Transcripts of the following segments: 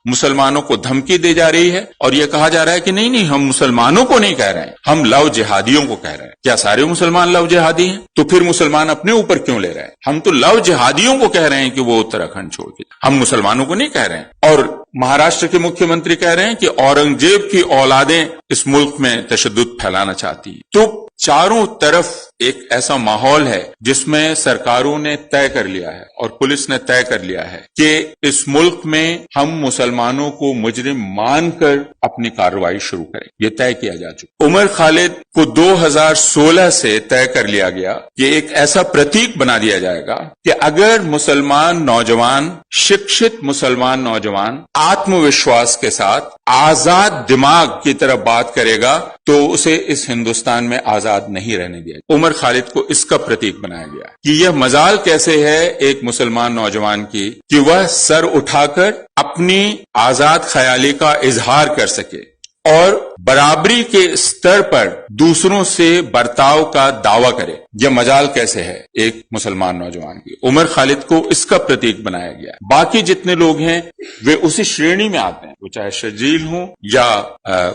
मुसलमानों को धमकी दी जा रही है और यह कहा जा रहा है कि नहीं नहीं, हम मुसलमानों को नहीं कह रहे हैं, हम लव जिहादियों को कह रहे हैं। क्या सारे मुसलमान लव जिहादी हैं? तो फिर मुसलमान अपने ऊपर क्यों ले रहे हैं? हम तो लव जिहादियों को कह रहे हैं कि वो उत्तराखंड छोड़ के, हम मुसलमानों को नहीं कह रहे हैं। और महाराष्ट्र के मुख्यमंत्री कह रहे हैं कि औरंगजेब की औलादें इस मुल्क में तशद्दुद फैलाना चाहती है। तो चारों तरफ एक ऐसा माहौल है जिसमें सरकारों ने तय कर लिया है और पुलिस ने तय कर लिया है कि इस मुल्क में हम मुसलमानों को मुजरिम मानकर अपनी कार्रवाई शुरू करें। यह तय किया जा चुका। उमर खालिद को 2016 से तय कर लिया गया कि एक ऐसा प्रतीक बना दिया जाएगा कि अगर मुसलमान नौजवान, शिक्षित मुसलमान नौजवान आत्मविश्वास के साथ आजाद दिमाग की तरफ बात करेगा तो उसे इस हिंदुस्तान में आजाद नहीं रहने दिया। उमर खालिद को इसका प्रतीक बनाया गया कि यह मजाल कैसे है एक मुसलमान नौजवान की कि वह सर उठाकर अपनी आजाद ख्याली का इजहार कर सके और बराबरी के स्तर पर दूसरों से बर्ताव का दावा करे। यह मजाल कैसे है एक मुसलमान नौजवान की? उमर खालिद को इसका प्रतीक बनाया गया। बाकी जितने लोग हैं वे उसी श्रेणी में आते हैं, वो चाहे शर्जील हो या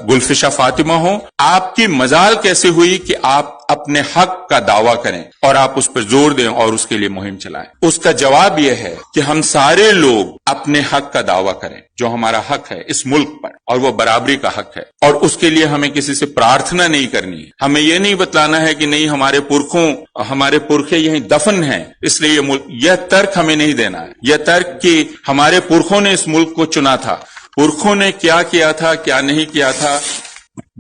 गुलफिशा फातिमा हो। आपकी मजाल कैसे हुई कि आप अपने हक का दावा करें और आप उस पर जोर दें और उसके लिए मुहिम चलाएं? उसका जवाब यह है कि हम सारे लोग अपने हक का दावा करें, जो हमारा हक है इस मुल्क पर, और वो बराबरी का हक है। और उसके लिए हमें किसी से प्रार्थना नहीं करनी है। हमें यह नहीं बतलाना है कि नहीं हमारे पुरखे यहीं दफन हैं इसलिए ये मुल्क, यह तर्क हमें नहीं देना है। यह तर्क कि हमारे पुरखों ने इस मुल्क को चुना था, पुरखों ने क्या किया था क्या नहीं किया था,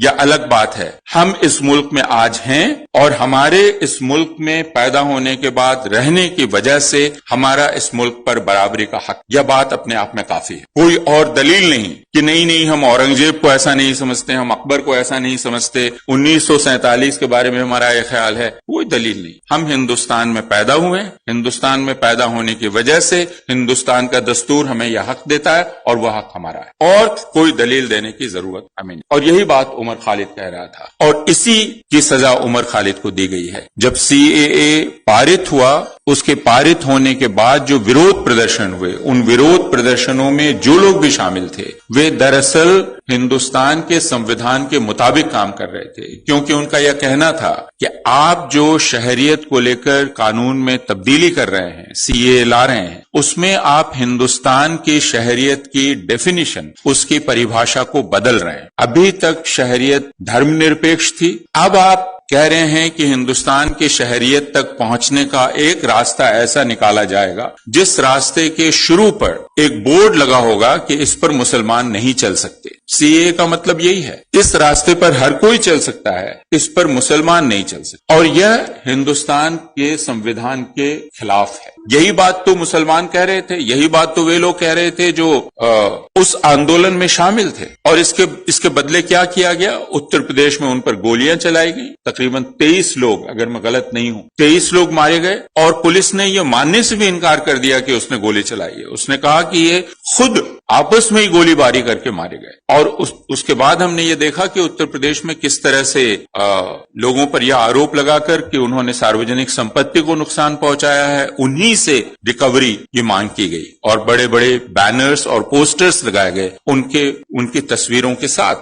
यह अलग बात है। हम इस मुल्क में आज हैं और हमारे इस मुल्क में पैदा होने के बाद रहने की वजह से हमारा इस मुल्क पर बराबरी का हक, यह बात अपने आप में काफी है। कोई और दलील नहीं कि नहीं हम औरंगजेब को ऐसा नहीं समझते, हम अकबर को ऐसा नहीं समझते, 1947 के बारे में हमारा यह ख्याल है, कोई दलील नहीं। हम हिंदुस्तान में पैदा हुए, हिंदुस्तान में पैदा होने की वजह से हिंदुस्तान का दस्तूर हमें यह हक देता है और वह हक हमारा है और कोई दलील देने की जरूरत हमें नहीं। और यही बात उमर खालिद कह रहा था और इसी की सजा उमर खालिद को दी गई है। जब CAA पारित हुआ, उसके पारित होने के बाद जो विरोध प्रदर्शन हुए, उन विरोध प्रदर्शनों में जो लोग भी शामिल थे वे दरअसल हिंदुस्तान के संविधान के मुताबिक काम कर रहे थे, क्योंकि उनका यह कहना था कि आप जो शहरियत को लेकर कानून में तब्दीली कर रहे हैं, CAA ला रहे हैं, उसमें आप हिंदुस्तान की शहरियत की डेफिनेशन, उसकी परिभाषा को बदल रहे हैं। अभी तक शहरियत धर्मनिरपेक्ष थी, अब आप कह रहे हैं कि हिंदुस्तान की शहरियत तक पहुंचने का एक रास्ता ऐसा निकाला जाएगा जिस रास्ते के शुरू पर एक बोर्ड लगा होगा कि इस पर मुसलमान नहीं चल सकते। CAA का मतलब यही है, इस रास्ते पर हर कोई चल सकता है, इस पर मुसलमान नहीं चल सकते, और यह हिंदुस्तान के संविधान के खिलाफ है। यही बात तो मुसलमान कह रहे थे, यही बात तो वे लोग कह रहे थे जो उस आंदोलन में शामिल थे। और इसके बदले क्या किया गया? उत्तर प्रदेश में उन पर गोलियां चलाई गई, तकरीबन 23 लोग, अगर मैं गलत नहीं हूं, 23 लोग मारे गए और पुलिस ने यह मानने से भी इनकार कर दिया कि उसने गोली चलाई है। उसने कहा कि ये खुद आपस में ही गोलीबारी करके मारे गए। और उसके बाद हमने ये देखा कि उत्तर प्रदेश में किस तरह से लोगों पर यह आरोप लगाकर कि उन्होंने सार्वजनिक संपत्ति को नुकसान पहुंचाया है, उन्हीं से रिकवरी की मांग की गई और बड़े बड़े बैनर्स और पोस्टर्स लगाए गए उनकी तस्वीरों के साथ,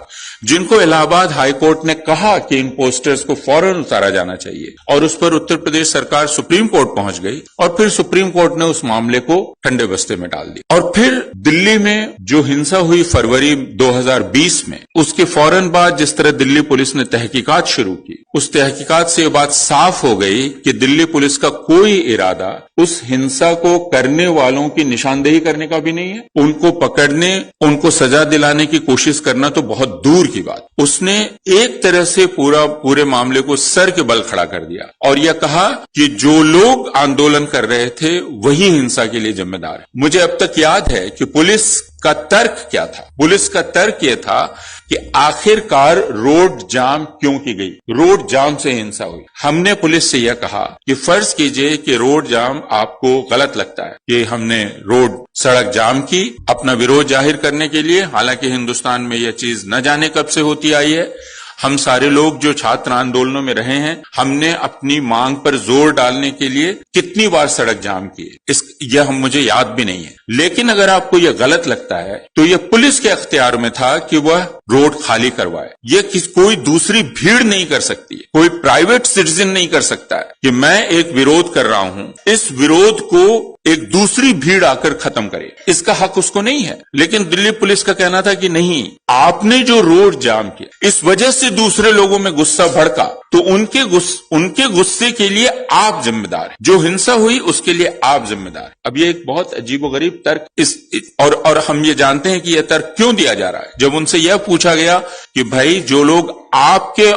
जिनको इलाहाबाद हाईकोर्ट ने कहा कि इन पोस्टर्स को फौरन उतारा जाना चाहिए। और उस पर उत्तर प्रदेश सरकार सुप्रीम कोर्ट पहुंच गई और फिर सुप्रीम कोर्ट ने उस मामले को ठंडे बस्ते में डाल दिया। और फिर दिल्ली में जो हिंसा हुई फरवरी 2020 में, उसके फौरन बाद जिस तरह दिल्ली पुलिस ने तहकीकात शुरू की, उस तहकीकात से ये बात साफ हो गई कि दिल्ली पुलिस का कोई इरादा उस हिंसा को करने वालों की निशानदेही करने का भी नहीं है। उनको पकड़ने, उनको सजा दिलाने की कोशिश करना तो बहुत दूर की बात। उसने एक तरह से पूरे मामले को सर के बल खड़ा कर दिया और यह कहा कि जो लोग आंदोलन कर रहे थे वही हिंसा के लिए जिम्मेदार है। मुझे अब तक याद है कि पुलिस का तर्क क्या था। पुलिस का तर्क यह था कि आखिरकार रोड जाम क्यों की गई, रोड जाम से हिंसा हुई। हमने पुलिस से यह कहा कि फर्ज कीजिए कि रोड जाम आपको गलत लगता है कि हमने सड़क जाम की अपना विरोध जाहिर करने के लिए, हालांकि हिंदुस्तान में यह चीज न जाने कब से होती आई है। हम सारे लोग जो छात्र आंदोलनों में रहे हैं, हमने अपनी मांग पर जोर डालने के लिए कितनी बार सड़क जाम किए, यह मुझे याद भी नहीं है। लेकिन अगर आपको यह गलत लगता है तो यह पुलिस के अख्तियार में था कि वह रोड खाली करवाए। यह कोई दूसरी भीड़ नहीं कर सकती है, कोई प्राइवेट सिटीजन नहीं कर सकता है कि मैं एक विरोध कर रहा हूं, इस विरोध को एक दूसरी भीड़ आकर खत्म करे, इसका हक उसको नहीं है। लेकिन दिल्ली पुलिस का कहना था कि नहीं, आपने जो रोड जाम किया इस वजह से दूसरे लोगों में गुस्सा भड़का, तो उनके गुस्से के लिए आप जिम्मेदार हैं, जो हिंसा हुई उसके लिए आप जिम्मेदार हैं। अब ये एक बहुत अजीबोगरीब तर्क और हम ये जानते हैं कि यह तर्क क्यों दिया जा रहा है। जब उनसे यह पूछा गया कि भाई जो लोग आपके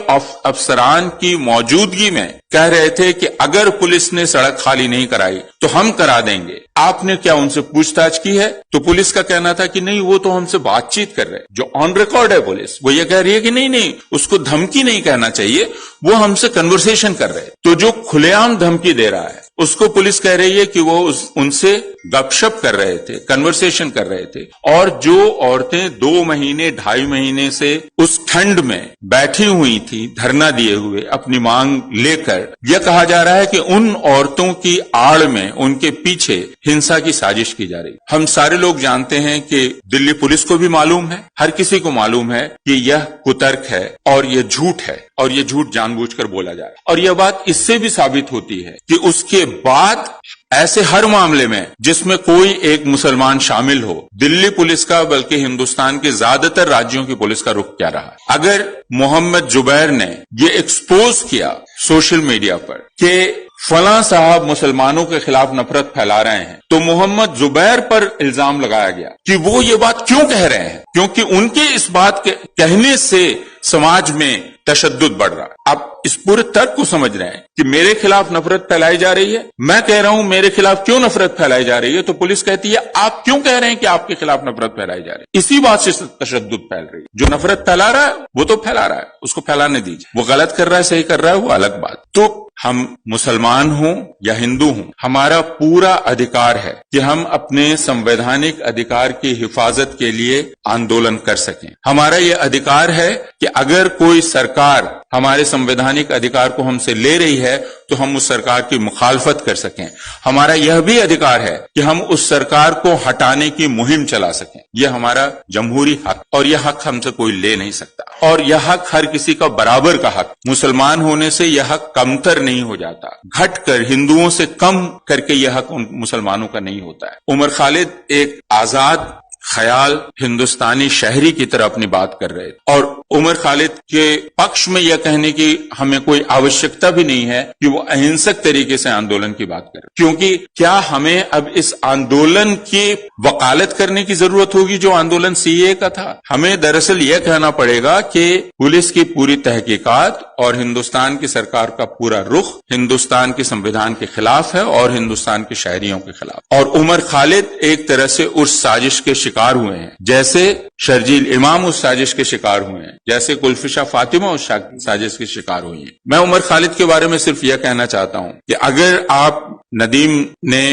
अफसरान की मौजूदगी में कह रहे थे कि अगर पुलिस ने सड़क खाली नहीं कराई तो हम करा देंगे, आपने क्या उनसे पूछताछ की है? तो पुलिस का कहना था कि नहीं, वो तो हमसे बातचीत कर रहे हैं। जो ऑन रिकॉर्ड है पुलिस, वो ये कह रही है कि नहीं, उसको धमकी नहीं कहना चाहिए, वो हमसे कन्वर्सेशन कर रहे हैं। तो जो खुलेआम धमकी दे रहा है उसको पुलिस कह रही है कि वो उनसे गपशप कर रहे थे, कन्वर्सेशन कर रहे थे। और जो औरतें 2 महीने 2.5 महीने से उस ठंड में बैठी हुई थी धरना दिए हुए अपनी मांग लेकर, यह कहा जा रहा है कि उन औरतों की आड़ में, उनके पीछे हिंसा की साजिश की जा रही। हम सारे लोग जानते हैं कि दिल्ली पुलिस को भी मालूम है, हर किसी को मालूम है कि यह कुतर्क है और यह झूठ है, और यह झूठ जानबूझकर बोला जा रहा है। और यह बात इससे भी साबित होती है कि उसके बाद ऐसे हर मामले में जिसमें कोई एक मुसलमान शामिल हो, दिल्ली पुलिस का बल्कि हिंदुस्तान के ज्यादातर राज्यों की पुलिस का रुख क्या रहा। अगर मोहम्मद जुबैर ने ये एक्सपोज किया सोशल मीडिया पर कि फलां साहब मुसलमानों के खिलाफ नफरत फैला रहे हैं, तो मोहम्मद जुबैर पर इल्जाम लगाया गया कि वो ये बात क्यों कह रहे हैं, क्योंकि उनके इस बात के कहने से समाज में तशद्दुद बढ़ रहा है। आप इस पूरे तर्क को समझ रहे हैं कि मेरे खिलाफ नफरत फैलाई जा रही है, मैं कह रहा हूं मेरे खिलाफ क्यों नफरत फैलाई जा रही है, तो पुलिस कहती है आप क्यों कह रहे हैं कि आपके खिलाफ नफरत फैलाई जा रही है। इसी बात से तशद्दुद फैल रही है। जो नफरत फैला रहा है वो तो फैला रहा है, उसको फैलाने दीजिए। वो गलत कर रहा है, सही कर रहा है, वो अलग बात। तो हम मुसलमान हों या हिंदू हों, हमारा पूरा अधिकार है कि हम अपने संवैधानिक अधिकार की हिफाजत के लिए आंदोलन कर सकें। हमारा यह अधिकार है कि अगर कोई सरकार हमारे संवैधानिक अधिकार को हमसे ले रही है तो हम उस सरकार की मुखालफत कर सकें। हमारा यह भी अधिकार है कि हम उस सरकार को हटाने की मुहिम चला सकें। यह हमारा जमहूरी हक, और यह हक हमसे कोई ले नहीं सकता। और यह हक हर किसी का बराबर का हक, मुसलमान होने से यह हक कमतर नहीं हो जाता, घटकर हिंदुओं से कम करके यह हक उन मुसलमानों का नहीं होता है। उमर खालिद एक आजाद ख्याल हिंदुस्तानी शहरी की तरह अपनी बात कर रहे थे, और उमर खालिद के पक्ष में यह कहने की हमें कोई आवश्यकता भी नहीं है कि वो अहिंसक तरीके से आंदोलन की बात करें, क्योंकि क्या हमें अब इस आंदोलन की वकालत करने की जरूरत होगी जो आंदोलन सीए का था। हमें दरअसल यह कहना पड़ेगा कि पुलिस की पूरी तहकीकात और हिंदुस्तान की सरकार का पूरा रुख हिंदुस्तान के संविधान के खिलाफ है और हिंदुस्तान के शहरियों के खिलाफ। और उमर खालिद एक तरह से उस साजिश के शिकार हुए हैं, जैसे शर्जील इमाम उस साजिश के शिकार हुए हैं, जैसे कुल्फिशा फातिमा उस साजिश के शिकार हुई हैं। मैं उमर खालिद के बारे में सिर्फ यह कहना चाहता हूं कि अगर आप, नदीम ने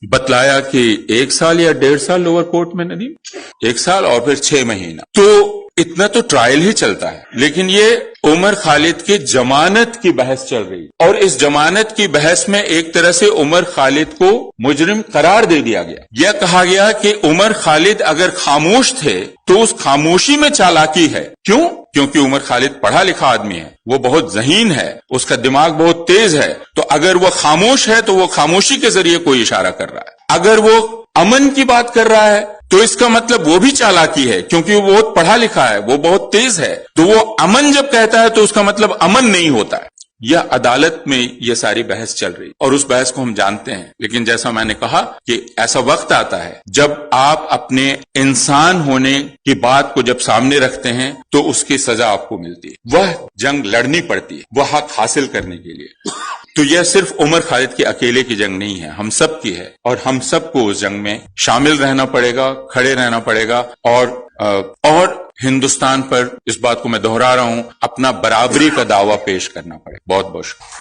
बतलाया कि 1 साल या 1.5 साल लोअर कोर्ट में, नदीम 1 साल और फिर 6 महीना, तो इतना तो ट्रायल ही चलता है। लेकिन ये उमर खालिद की जमानत की बहस चल रही, और इस जमानत की बहस में एक तरह से उमर खालिद को मुजरिम करार दे दिया गया। यह कहा गया कि उमर खालिद अगर खामोश थे तो उस खामोशी में चालाकी है। क्यों? क्योंकि उमर खालिद पढ़ा लिखा आदमी है, वो बहुत ज़हीन है, उसका दिमाग बहुत तेज है। तो अगर वो खामोश है तो वो खामोशी के जरिए कोई इशारा कर रहा है। अगर वो अमन की बात कर रहा है तो इसका मतलब वो भी चालाकी है, क्योंकि वो बहुत पढ़ा लिखा है, वो बहुत तेज है। तो वो अमन जब कहता है तो उसका मतलब अमन नहीं होता है। यह अदालत में यह सारी बहस चल रही, और उस बहस को हम जानते हैं। लेकिन जैसा मैंने कहा कि ऐसा वक्त आता है जब आप अपने इंसान होने की बात को जब सामने रखते हैं तो उसकी सजा आपको मिलती है। वह जंग लड़नी पड़ती है, वह हक हासिल करने के लिए। तो यह सिर्फ उमर खालिद की अकेले की जंग नहीं है, हम सब की है, और हम सबको उस जंग में शामिल रहना पड़ेगा, खड़े रहना पड़ेगा, और हिंदुस्तान पर, इस बात को मैं दोहरा रहा हूं, अपना बराबरी का दावा पेश करना पड़ेगा। बहुत बहुत शुक्रिया।